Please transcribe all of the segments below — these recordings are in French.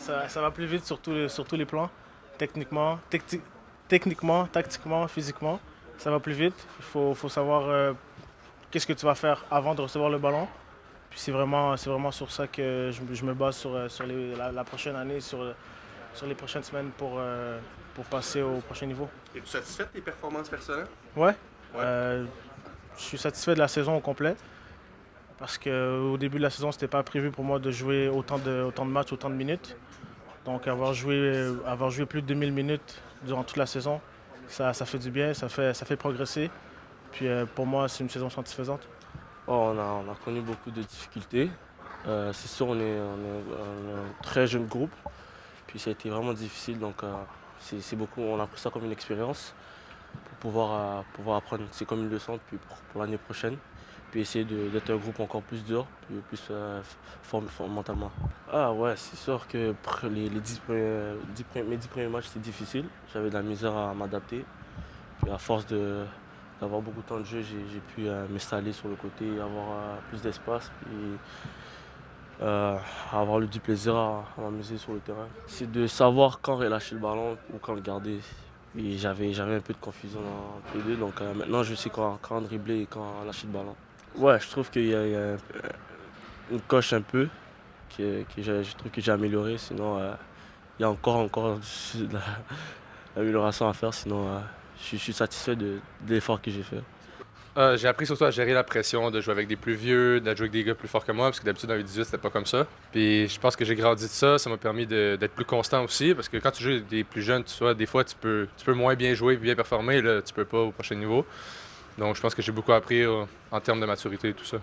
ça va plus vite sur tous les plans. Techniquement, techniquement, tactiquement, physiquement, ça va plus vite. Faut savoir qu'est-ce que tu vas faire avant de recevoir le ballon. Puis c'est vraiment sur ça que je me base sur la prochaine année, sur les prochaines semaines pour passer au prochain niveau. Es-tu satisfait de tes performances personnelles? Ouais, Ouais. je suis satisfait de la saison au complet parce qu'au début de la saison, c'était pas prévu pour moi de jouer autant de matchs, autant de minutes. Donc avoir joué plus de 2000 minutes durant toute la saison, ça fait du bien, ça fait progresser. Puis pour moi, c'est une saison satisfaisante. Oh, on a connu beaucoup de difficultés. C'est sûr, on est un très jeune groupe. Puis ça a été vraiment difficile. Donc c'est beaucoup, on a pris ça comme une expérience pour pouvoir apprendre. C'est comme une leçon puis pour l'année prochaine. Puis essayer d'être un groupe encore plus dur, puis plus fort mentalement. Ah ouais, c'est sûr que les 10 mes 10 premiers matchs, c'était difficile. J'avais de la misère à m'adapter. Puis à force d'avoir beaucoup de temps de jeu, j'ai pu m'installer sur le côté, avoir plus d'espace, puis avoir du plaisir à m'amuser sur le terrain. C'est de savoir quand relâcher le ballon ou quand le garder. Et j'avais un peu de confusion entre les deux, donc maintenant je sais quand dribbler et quand lâcher le ballon. Ouais, je trouve qu'il y a une coche un peu je trouve que j'ai amélioré, sinon il y a encore de l'amélioration à faire, sinon je suis satisfait de l'effort que j'ai fait. J'ai appris surtout à gérer la pression, de jouer avec des plus vieux, de jouer avec des gars plus forts que moi, parce que d'habitude dans les 18 c'était pas comme ça. Puis je pense que j'ai grandi de ça, ça m'a permis d'être plus constant aussi, parce que quand tu joues avec des plus jeunes, tu vois, des fois tu peux moins bien jouer et bien performer, là tu peux pas au prochain niveau. Donc je pense que j'ai beaucoup appris en termes de maturité et tout ça.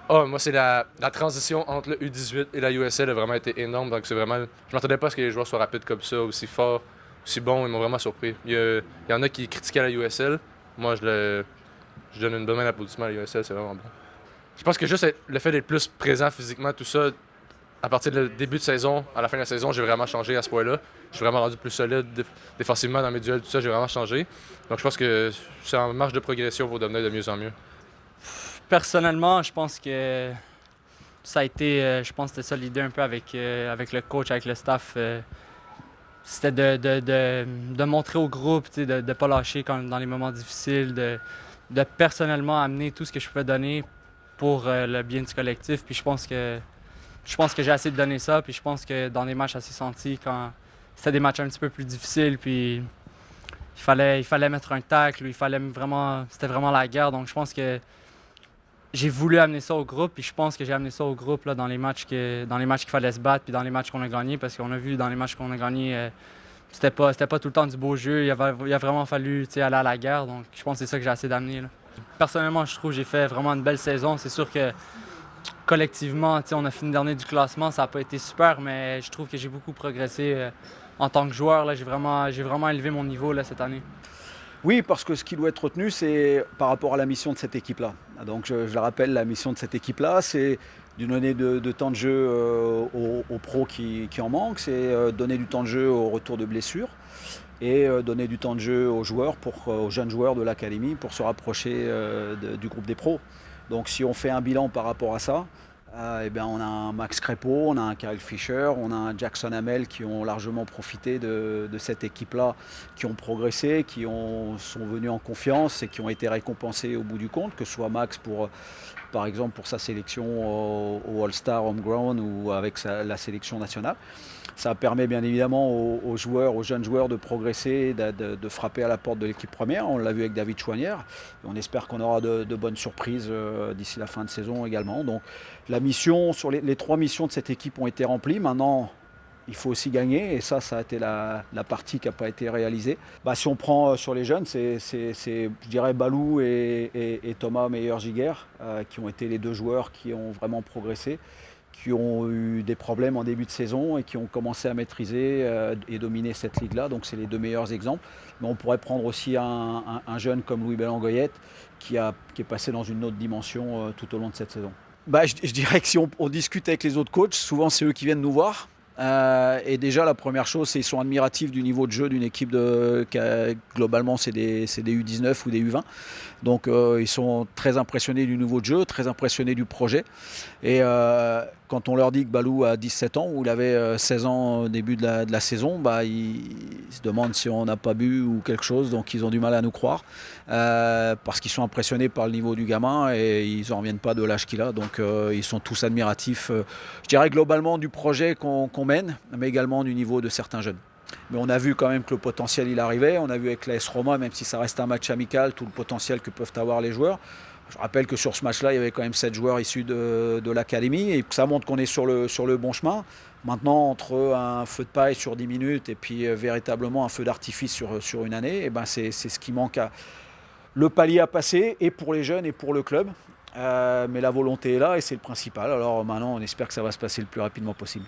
Ah, moi c'est la transition entre le U18 et la USL a vraiment été énorme, donc c'est vraiment... Je m'attendais pas à ce que les joueurs soient rapides comme ça, aussi forts, aussi bons, ils m'ont vraiment surpris. Il y en a qui critiquaient la USL, moi je donne une bonne main d'applaudissement à l'USL, c'est vraiment bon. Je pense que juste le fait d'être plus présent physiquement, tout ça, à partir du début de saison, à la fin de la saison, j'ai vraiment changé à ce point-là. Je suis vraiment rendu plus solide défensivement dans mes duels, tout ça, j'ai vraiment changé. Donc je pense que c'est en marche de progression pour devenir de mieux en mieux. Personnellement, je pense que ça a été, je pense que c'était ça l'idée un peu avec le coach, avec le staff. C'était de montrer au groupe, de ne pas lâcher dans les moments difficiles, de personnellement amener tout ce que je pouvais donner pour le bien du collectif. Puis je pense que j'ai assez de donner ça. Puis je pense que dans des matchs assez sentis, quand c'était des matchs un petit peu plus difficiles, puis il fallait mettre un tacle, c'était vraiment la guerre. Donc je pense que j'ai voulu amener ça au groupe, puis je pense que j'ai amené ça au groupe là, dans les matchs qu'il fallait se battre, puis dans les matchs qu'on a gagnés, parce qu'on a vu dans les matchs qu'on a gagnés, c'était pas tout le temps du beau jeu. Il a vraiment fallu aller à la guerre, donc je pense que c'est ça que j'ai assez d'amener. Là. Personnellement, je trouve que j'ai fait vraiment une belle saison. C'est sûr que collectivement, on a fini dernier du classement, ça n'a pas été super, mais je trouve que j'ai beaucoup progressé en tant que joueur. Là, j'ai vraiment élevé mon niveau là, cette année. Oui, parce que ce qui doit être retenu, c'est par rapport à la mission de cette équipe-là. Donc je le rappelle, la mission de cette équipe-là, c'est de donner de temps de jeu aux pros qui en manquent, c'est donner du temps de jeu au retour de blessures et donner du temps de jeu aux joueurs, aux jeunes joueurs de l'académie pour se rapprocher du groupe des pros. Donc si on fait un bilan par rapport à ça, on a un Max Crépeau, on a un Kyle Fisher, on a un Jackson Hamel qui ont largement profité de cette équipe-là, qui ont progressé, sont venus en confiance et qui ont été récompensés au bout du compte, que ce soit Max par exemple pour sa sélection au All-Star Homegrown ou avec la sélection nationale. Ça permet bien évidemment aux jeunes joueurs de progresser, de frapper à la porte de l'équipe première. On l'a vu avec David Chouanière. On espère qu'on aura de bonnes surprises d'ici la fin de saison également. Donc la mission, les 3 missions de cette équipe ont été remplies. Maintenant, il faut aussi gagner et ça a été la partie qui n'a pas été réalisée. Si on prend sur les jeunes, c'est je dirais Balou et Thomas Meyer-Giguer qui ont été les 2 joueurs qui ont vraiment progressé, qui ont eu des problèmes en début de saison et qui ont commencé à maîtriser et dominer cette ligue-là. Donc c'est les 2 meilleurs exemples. Mais on pourrait prendre aussi un jeune comme Louis Bellangoyette qui est passé dans une autre dimension tout au long de cette saison. Je dirais que si on discute avec les autres coachs, souvent c'est eux qui viennent nous voir. Et déjà, la première chose, c'est qu'ils sont admiratifs du niveau de jeu d'une équipe globalement, c'est des U19 ou des U20. Donc, ils sont très impressionnés du niveau de jeu, très impressionnés du projet. Et quand on leur dit que Balou a 17 ans, ou il avait 16 ans au début de la saison, ils se demandent si on n'a pas bu ou quelque chose. Donc, ils ont du mal à nous croire. Parce qu'ils sont impressionnés par le niveau du gamin et ils n'en reviennent pas de l'âge qu'il a. Donc, ils sont tous admiratifs, je dirais globalement, du projet qu'on mène, mais également du niveau de certains jeunes. Mais on a vu quand même que le potentiel il arrivait. On a vu avec l'AS Roma, même si ça reste un match amical, tout le potentiel que peuvent avoir les joueurs. Je rappelle que sur ce match-là, il y avait quand même 7 joueurs issus de l'académie et ça montre qu'on est sur le bon chemin. Maintenant, entre un feu de paille sur 10 minutes et puis véritablement un feu d'artifice sur une année, c'est ce qui manque le palier à passer, et pour les jeunes et pour le club. Mais la volonté est là et c'est le principal. Alors maintenant, on espère que ça va se passer le plus rapidement possible.